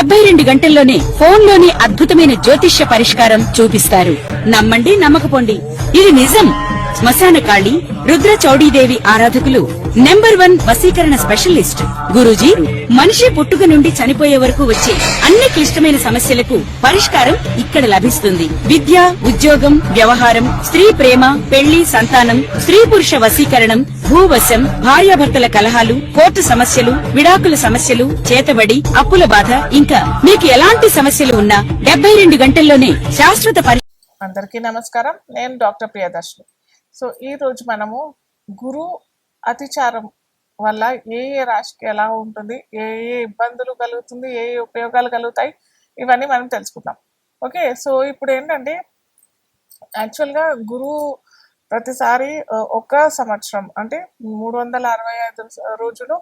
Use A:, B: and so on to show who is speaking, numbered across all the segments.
A: 72 గంటల్లోనే ఫోన్లోని అద్భుతమైన జ్యోతిష్య పరిష్కారం చూపిస్తారు. నమ్మండి, నమ్మకపోండి, ఇది నిజం. శ్మశాన కాళి రుద్ర చౌడీదేవి ఆరాధకులు నంబర్ 1 వశీకరణ స్పెషలిస్ట్ గురూజీ. మనిషి పుట్టుక నుండి చనిపోయే వరకు వచ్చే అన్ని క్లిష్టమైన సమస్యలకు పరిష్కారం ఇక్కడ లభిస్తుంది. విద్య, ఉద్యోగం, వ్యవహారం, స్త్రీ ప్రేమ, పెళ్లి, సంతానం, స్త్రీ పురుష వశీకరణం, భూవశం, భార్యాభర్తల కలహాలు, కోర్టు సమస్యలు, విడాకుల సమస్యలు, చేతబడి, అప్పుల బాధ, ఇంకా మీకు ఎలాంటి సమస్యలు ఉన్నా 72 గంటల్లోనే శాశ్వత
B: అందరికీ నమస్కారం. నేను డాక్టర్ ప్రియదర్శిని. సో ఈ రోజు మనము గురు అతిచారం వల్ల ఏ ఏ రాశికి ఎలా ఉంటుంది, ఏ ఏ ఇబ్బందులు కలుగుతుంది, ఏ ఏ ఉపయోగాలు కలుగుతాయి, ఇవన్నీ మనం తెలుసుకుందాం. ఓకే, సో ఇప్పుడు ఏంటంటే యాక్చువల్గా గురువు ప్రతిసారి ఒక సంవత్సరం అంటే 365 రోజులు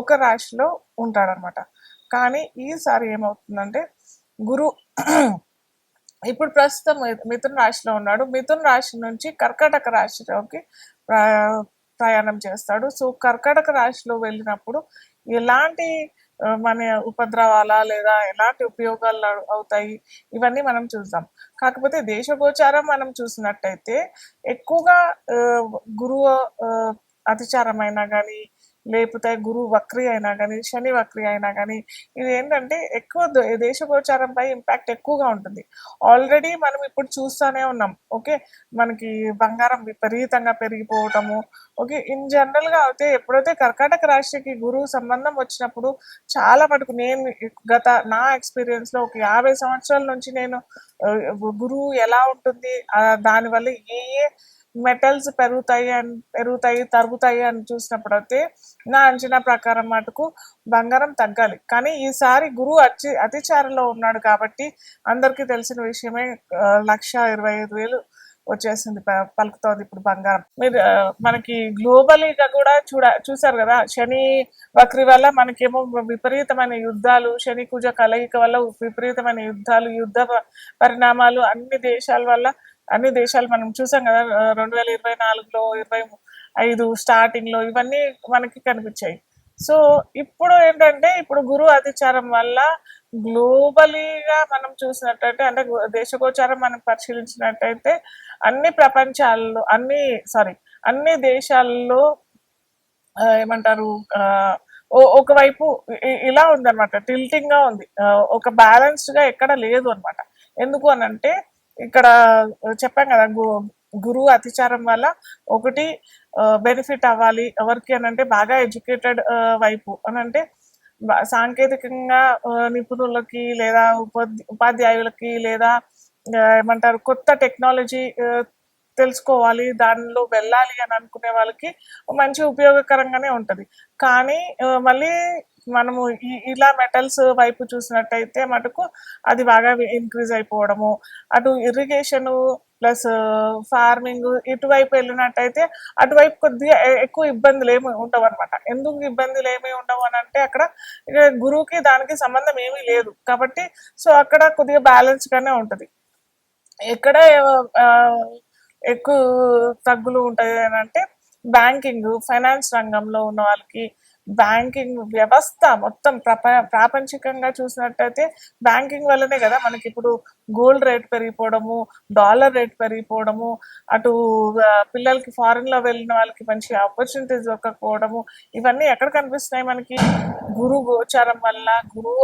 B: ఒక రాశిలో ఉంటాడనమాట. కానీ ఈసారి ఏమవుతుందంటే గురు ఇప్పుడు ప్రస్తుతం మిథున రాశిలో ఉన్నాడు. మిథున రాశి నుంచి కర్కాటక రాశిలోకి ప్రయాణం చేస్తాడు. సో కర్కాటక రాశిలో వెళ్ళినప్పుడు ఎలాంటి మన ఉపద్రవాలా లేదా ఎలాంటి ఉపయోగాలు అవుతాయి, ఇవన్నీ మనం చూద్దాం. కాకపోతే దేశగోచారం మనం చూసినట్టయితే ఎక్కువగా గురువు అతిచారం అయినా కానీ, లేకపోతే గురువు వక్రి అయినా కానీ, శని వక్రి అయినా కానీ, ఇది ఏంటంటే ఎక్కువ దేశగోచారంపై ఇంపాక్ట్ ఎక్కువగా ఉంటుంది. ఆల్రెడీ మనం ఇప్పుడు చూస్తూనే ఉన్నాం. ఓకే, మనకి బంగారం విపరీతంగా పెరిగిపోవటము. ఓకే, ఇన్ జనరల్గా అయితే ఎప్పుడైతే కర్కాటక రాశికి గురువు సంబంధం వచ్చినప్పుడు చాలా మటుకు నేను నా ఎక్స్పీరియన్స్లో ఒక 50 సంవత్సరాల నుంచి నేను గురువు ఎలా ఉంటుంది, దానివల్ల ఏ ఏ మెటల్స్ పెరుగుతాయి తరుగుతాయి అని చూసినప్పుడు అయితే నా అంచనా ప్రకారం మటుకు బంగారం తగ్గాలి. కానీ ఈసారి గురువు అతిచారంలో ఉన్నాడు కాబట్టి అందరికీ తెలిసిన విషయమే, 1,25,000 వచ్చేసింది, పలుకుతోంది ఇప్పుడు బంగారం. మీరు మనకి గ్లోబలీగా కూడా చూసారు కదా, శని వక్రి వల్ల మనకేమో విపరీతమైన యుద్ధాలు, శని కుజ కలయిక వల్ల విపరీతమైన యుద్ధాలు, యుద్ధ పరిణామాలు అన్ని దేశాలు మనం చూసాం కదా. 2024లో 25 స్టార్టింగ్ లో ఇవన్నీ మనకి కనిపించాయి. సో ఇప్పుడు ఏంటంటే ఇప్పుడు గురువు అతిచారం వల్ల గ్లోబలీగా మనం చూసినట్టయితే, అంటే దేశగోచారం మనం పరిశీలించినట్టయితే అన్ని దేశాల్లో ఏమంటారు, ఒకవైపు ఇలా ఉందన్నమాట, టిల్టింగ్ గా ఉంది, ఒక బ్యాలెన్స్డ్ గా ఎక్కడ లేదు అనమాట. ఎందుకు అనంటే ఇక్కడ చెప్పాం కదా, గురువు అతిచారం వల్ల ఒకటి బెనిఫిట్ అవ్వాలి ఎవరికి అనంటే బాగా ఎడ్యుకేటెడ్ వైపు అనంటే సాంకేతికంగా నిపుణులకి లేదా ఉపాధ్యాయులకి లేదా ఏమంటారు కొత్త టెక్నాలజీ తెలుసుకోవాలి, దానిలో వెళ్ళాలి అని అనుకునే వాళ్ళకి మంచి ఉపయోగకరంగానే ఉంటుంది. కానీ మళ్ళీ మనము ఇలా మెటల్స్ వైపు చూసినట్టయితే మటుకు అది బాగా ఇంక్రీజ్ అయిపోవడము, అటు ఇరిగేషన్ ప్లస్ ఫార్మింగ్ ఇటువైపు వెళ్ళినట్టయితే అటువైపు కొద్దిగా ఎక్కువ ఇబ్బందులు ఏమి ఉండవు అనమాట. ఎందుకు ఇబ్బందులు ఏమి ఉండవు అని అంటే అక్కడ గురువుకి దానికి సంబంధం ఏమీ లేదు కాబట్టి సో అక్కడ కొద్దిగా బ్యాలెన్స్ గానే ఉంటుంది. ఎక్కడ ఎక్కువ తగ్గులు ఉంటాయి అని అంటే బ్యాంకింగ్, ఫైనాన్స్ రంగంలో ఉన్న వాళ్ళకి, బ్యాంకింగ్ వ్యవస్థ మొత్తం ప్రాపంచికంగా చూసినట్టయితే బ్యాంకింగ్ వల్లనే కదా మనకి ఇప్పుడు గోల్డ్ రేట్ పెరిగిపోవడము, డాలర్ రేట్ పెరిగిపోవడము, అటు పిల్లలకి ఫారిన్ లో వెళ్ళిన వాళ్ళకి మంచి ఆపర్చునిటీస్ దొరకకపోవడము, ఇవన్నీ ఎక్కడ కనిపిస్తున్నాయి మనకి? గురువు గోచారం వల్ల. గురువు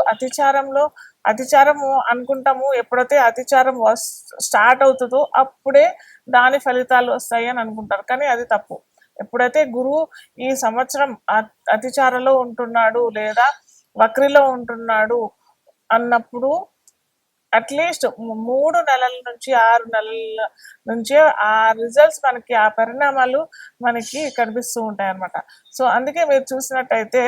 B: అతిచారము అనుకుంటాము, ఎప్పుడైతే అతిచారం స్టార్ట్ అవుతుందో అప్పుడే దాని ఫలితాలు వస్తాయి అని అనుకుంటారు, కానీ అది తప్పు. ఎప్పుడైతే గురువు ఈ సంవత్సరం అతిచారలో ఉంటున్నాడు లేదా వక్రిలో ఉంటున్నాడు అన్నప్పుడు అట్లీస్ట్ 3 నెలల నుంచి 6 నెలల నుంచే ఆ రిజల్ట్స్ మనకి, ఆ పరిణామాలు మనకి కనిపిస్తూ ఉంటాయి అన్నమాట. సో అందుకే మీరు చూసినట్టయితే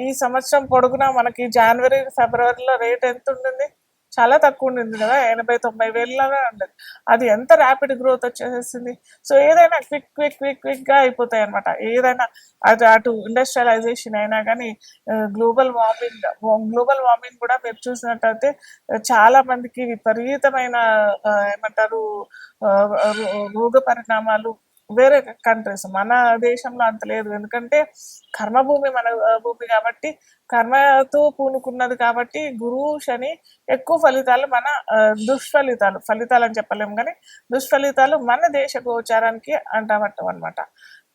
B: ఈ సంవత్సరం పొడుగునా మనకి జనవరి ఫిబ్రవరిలో రేట్ ఎంత ఉంటుంది? చాలా తక్కువ ఉండింది కదా, 80-90 వేలలోనే ఉండేది. అది ఎంత ర్యాపిడ్ గ్రోత్ వచ్చేసింది. సో ఏదైనా క్విక్ గా అయిపోతాయి అనమాట. ఏదైనా అటు ఇండస్ట్రియలైజేషన్ అయినా కానీ, గ్లోబల్ వార్మింగ్ కూడా మీరు చూసినట్టయితే చాలా మందికి విపరీతమైన ఏమంటారు రోగ పరిణామాలు, వేరే కంట్రీస్, మన దేశంలో అంత లేదు. ఎందుకంటే కర్మభూమి మన భూమి కాబట్టి, కర్మతో పూనుకున్నది కాబట్టి గురువు శని ఎక్కువ ఫలితాలు మన ఫలితాలు అని చెప్పలేము కానీ దుష్ఫలితాలు మన దేశ గోచారానికి అంటబట్టం అనమాట.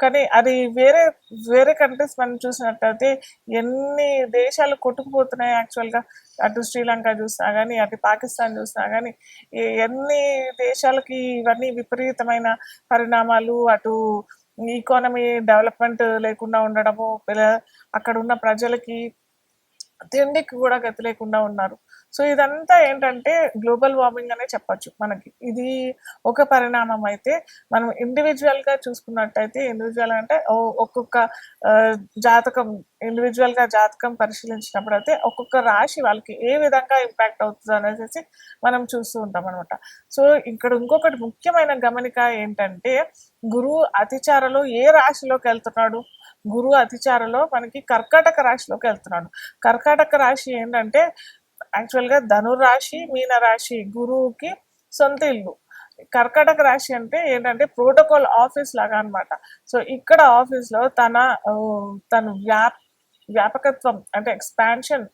B: కానీ అది వేరే వేరే కంట్రీస్ మనం చూసినట్టయితే ఎన్ని దేశాలు కొట్టుకుపోతున్నాయి యాక్చువల్గా. అటు శ్రీలంక చూసినా కానీ, అటు పాకిస్తాన్ చూసినా కానీ, ఎన్ని దేశాలకి ఇవన్నీ విపరీతమైన పరిణామాలు, అటు ఈకానమీ డెవలప్మెంట్ లేకుండా ఉండడము, అక్కడ ఉన్న ప్రజలకి తిండికి కూడా గతి లేకుండా ఉన్నారు. సో ఇదంతా ఏంటంటే గ్లోబల్ వార్మింగ్ అనే చెప్పొచ్చు మనకి. ఇది ఒక పరిణామం. అయితే మనం ఇండివిజువల్ గా చూసుకున్నట్టయితే, ఇండివిజువల్ అంటే ఒక్కొక్క జాతకం పరిశీలించినప్పుడు అయితే ఒక్కొక్క రాశి వాళ్ళకి ఏ విధంగా ఇంపాక్ట్ అవుతుంది అనేసి మనం చూస్తూ ఉంటాం అనమాట. సో ఇక్కడ ఇంకొకటి ముఖ్యమైన గమనిక ఏంటంటే, గురువు అతిచారలో ఏ రాశిలోకి వెళ్తున్నాడు? గురువు అతిచారలో మనకి కర్కాటక రాశిలోకి వెళ్తున్నాడు. కర్కాటక రాశి ఏంటంటే యాక్చువల్గా ధనురాశి, మీన రాశి గురువుకి సొంత ఇల్లు. కర్కాటక రాశి అంటే ఏంటంటే ప్రోటోకాల్ ఆఫీస్ లాగా అనమాట. సో ఇక్కడ ఆఫీస్లో తన వ్యాపకత్వం అంటే ఎక్స్పాన్షన్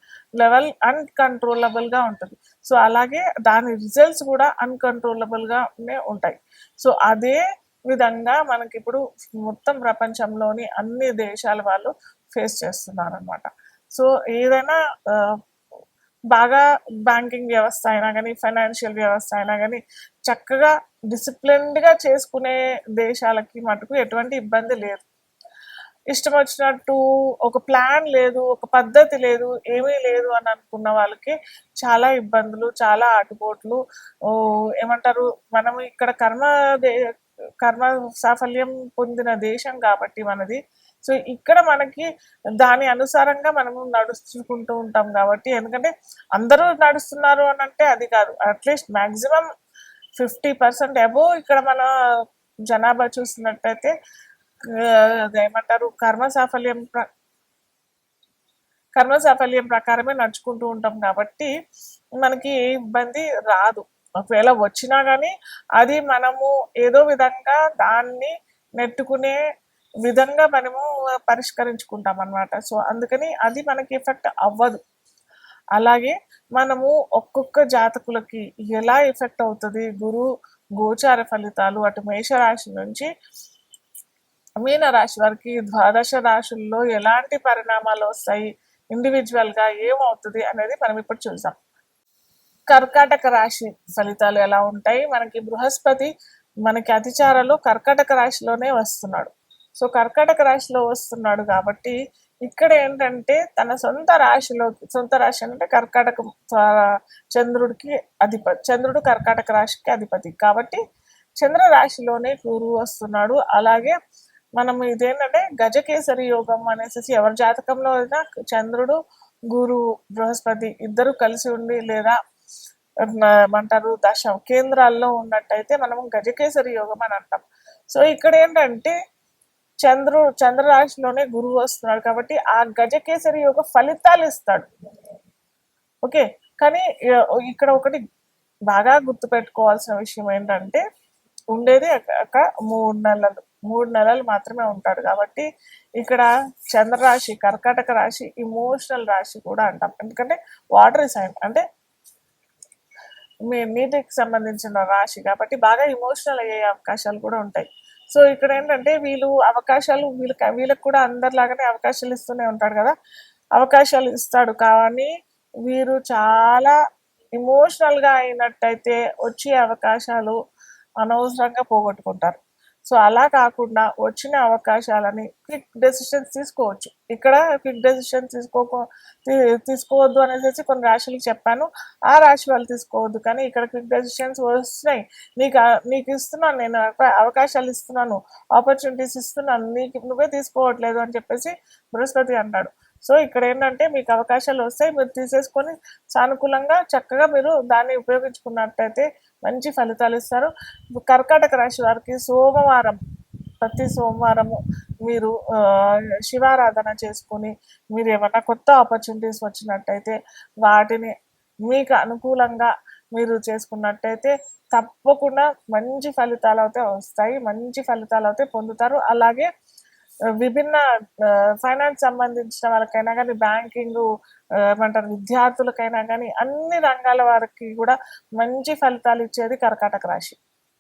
B: లెవెల్ అన్కంట్రోలబుల్ గా ఉంటుంది. సో అలాగే దాని రిజల్ట్స్ కూడా అన్కంట్రోలబుల్ గానే ఉంటాయి. సో అదే విధంగా మనకి ఇప్పుడు మొత్తం ప్రపంచంలోని అన్ని దేశాల వాళ్ళు ఫేస్ చేస్తున్నారు అనమాట. సో ఏదైనా బాగా బ్యాంకింగ్ వ్యవస్థ అయినా కానీ, ఫైనాన్షియల్ వ్యవస్థ అయినా కానీ చక్కగా డిసిప్లిన్డ్గా చేసుకునే దేశాలకి మటుకు ఎటువంటి ఇబ్బంది లేదు. ఇష్టం వచ్చినట్టు ఒక ప్లాన్ లేదు, ఒక పద్ధతి లేదు, ఏమీ లేదు అని అనుకున్న వాళ్ళకి చాలా ఇబ్బందులు, చాలా ఆటుపోట్లు. ఏమంటారు, మనం ఇక్కడ కర్మ సాఫల్యం పొందిన దేశం కాబట్టి మనది. సో ఇక్కడ మనకి దాని అనుసారంగా మనము నడుచుకుంటూ ఉంటాం కాబట్టి, ఎందుకంటే అందరూ నడుస్తున్నారు అని అంటే అది కాదు, అట్లీస్ట్ మ్యాక్సిమం 50% అబోవ్ ఇక్కడ మన జనాభా చూసినట్టయితే అదేమంటారు కర్మ సాఫల్యం ప్రకారమే నడుచుకుంటూ ఉంటాం కాబట్టి మనకి ఏ ఇబ్బంది రాదు. ఒకవేళ వచ్చినా కానీ అది మనము ఏదో విధంగా దాన్ని నెట్టుకునే విధంగా మనము పరిష్కరించుకుంటాం అన్నమాట. సో అందుకని అది మనకి ఎఫెక్ట్ అవ్వదు. అలాగే మనము ఒక్కొక్క జాతకులకి ఎలా ఎఫెక్ట్ అవుతుంది గురు గోచార ఫలితాలు, అటు మేషరాశి నుంచి మీన రాశి వారికి ద్వాదశ రాశుల్లో ఎలాంటి పరిణామాలు వస్తాయి, ఇండివిజువల్ గా ఏమవుతుంది అనేది మనం ఇప్పుడు చూద్దాం. కర్కాటక రాశి ఫలితాలు ఎలా ఉంటాయి? మనకి బృహస్పతి మనకి అతిచారలో కర్కాటక రాశిలోనే వస్తున్నాడు. సో కర్కాటక రాశిలో వస్తున్నాడు కాబట్టి ఇక్కడ ఏంటంటే తన సొంత రాశి అంటే కర్కాటక చంద్రుడికి అధిపతి, చంద్రుడు కర్కాటక రాశికి అధిపతి కాబట్టి చంద్ర రాశిలోనే గురువు వస్తున్నాడు. అలాగే మనం ఇదేంటంటే గజకేసరి యోగం అనేసి ఎవరి జాతకంలో అయినా చంద్రుడు, గురువు, బృహస్పతి ఇద్దరు కలిసి ఉండి లేదా ఏమంటారు దశ కేంద్రాల్లో ఉన్నట్టయితే మనం గజకేసరి యోగం అని అంటాం. సో ఇక్కడ ఏంటంటే చంద్రరాశిలోనే గురువు వస్తున్నాడు కాబట్టి ఆ గజకేసరి యోగ ఫలితాలు ఇస్తాడు. ఓకే, కానీ ఇక్కడ ఒకటి బాగా గుర్తుపెట్టుకోవాల్సిన విషయం ఏంటంటే ఉండేది ఒక 3 నెలలు మాత్రమే ఉంటాడు కాబట్టి ఇక్కడ చంద్రరాశి కర్కాటక రాశి ఇమోషనల్ రాశి కూడా అంటాం. ఎందుకంటే వాటర్ సైన్ అంటే నీటికి సంబంధించిన రాశి కాబట్టి బాగా ఇమోషనల్ అయ్యే అవకాశాలు కూడా ఉంటాయి. సో ఇక్కడ ఏంటంటే వీళ్ళకి కూడా అందరిలాగానే అవకాశాలు ఇస్తూనే ఉంటాడు కదా, అవకాశాలు ఇస్తాడు. కానీ వీరు చాలా ఇమోషనల్ గా అయినట్టయితే వచ్చే అవకాశాలు అనవసరంగా పోగొట్టుకుంటారు. సో అలా కాకుండా వచ్చిన అవకాశాలని క్విక్ డెసిషన్స్ తీసుకోవచ్చు. ఇక్కడ క్విక్ డెసిషన్ తీసుకోవద్దు అనేసి కొన్ని రాశులకు చెప్పాను, ఆ రాశి వాళ్ళు తీసుకోవద్దు. కానీ ఇక్కడ క్విక్ డెసిషన్స్ వస్తున్నాయి, నీకు ఇస్తున్నాను, నేను అవకాశాలు ఇస్తున్నాను, ఆపర్చునిటీస్ ఇస్తున్నాను, నువ్వే తీసుకోవట్లేదు అని చెప్పేసి బృహస్పతి అంటాడు. సో ఇక్కడ ఏంటంటే మీకు అవకాశాలు వస్తాయి, మీరు తీసేసుకొని సానుకూలంగా చక్కగా మీరు దాన్ని ఉపయోగించుకున్నట్టయితే మంచి ఫలితాలు ఇస్తారు. కర్కాటక రాశి వారికి ప్రతి సోమవారము మీరు శివారాధన చేసుకొని మీరు ఏమన్నా కొత్త ఆపర్చునిటీస్ వచ్చినట్టయితే వాటిని మీకు అనుకూలంగా మీరు చేసుకున్నట్టయితే తప్పకుండా మంచి ఫలితాలు అయితే వస్తాయి, మంచి ఫలితాలు అయితే పొందుతారు. అలాగే విభిన్న ఫైనాన్స్ సంబంధించిన వాళ్ళకైనా కానీ, బ్యాంకింగ్ ఏమంటారు విద్యార్థులకైనా కానీ, అన్ని రంగాల వారికి కూడా మంచి ఫలితాలు ఇచ్చేది కర్కాటక రాశి.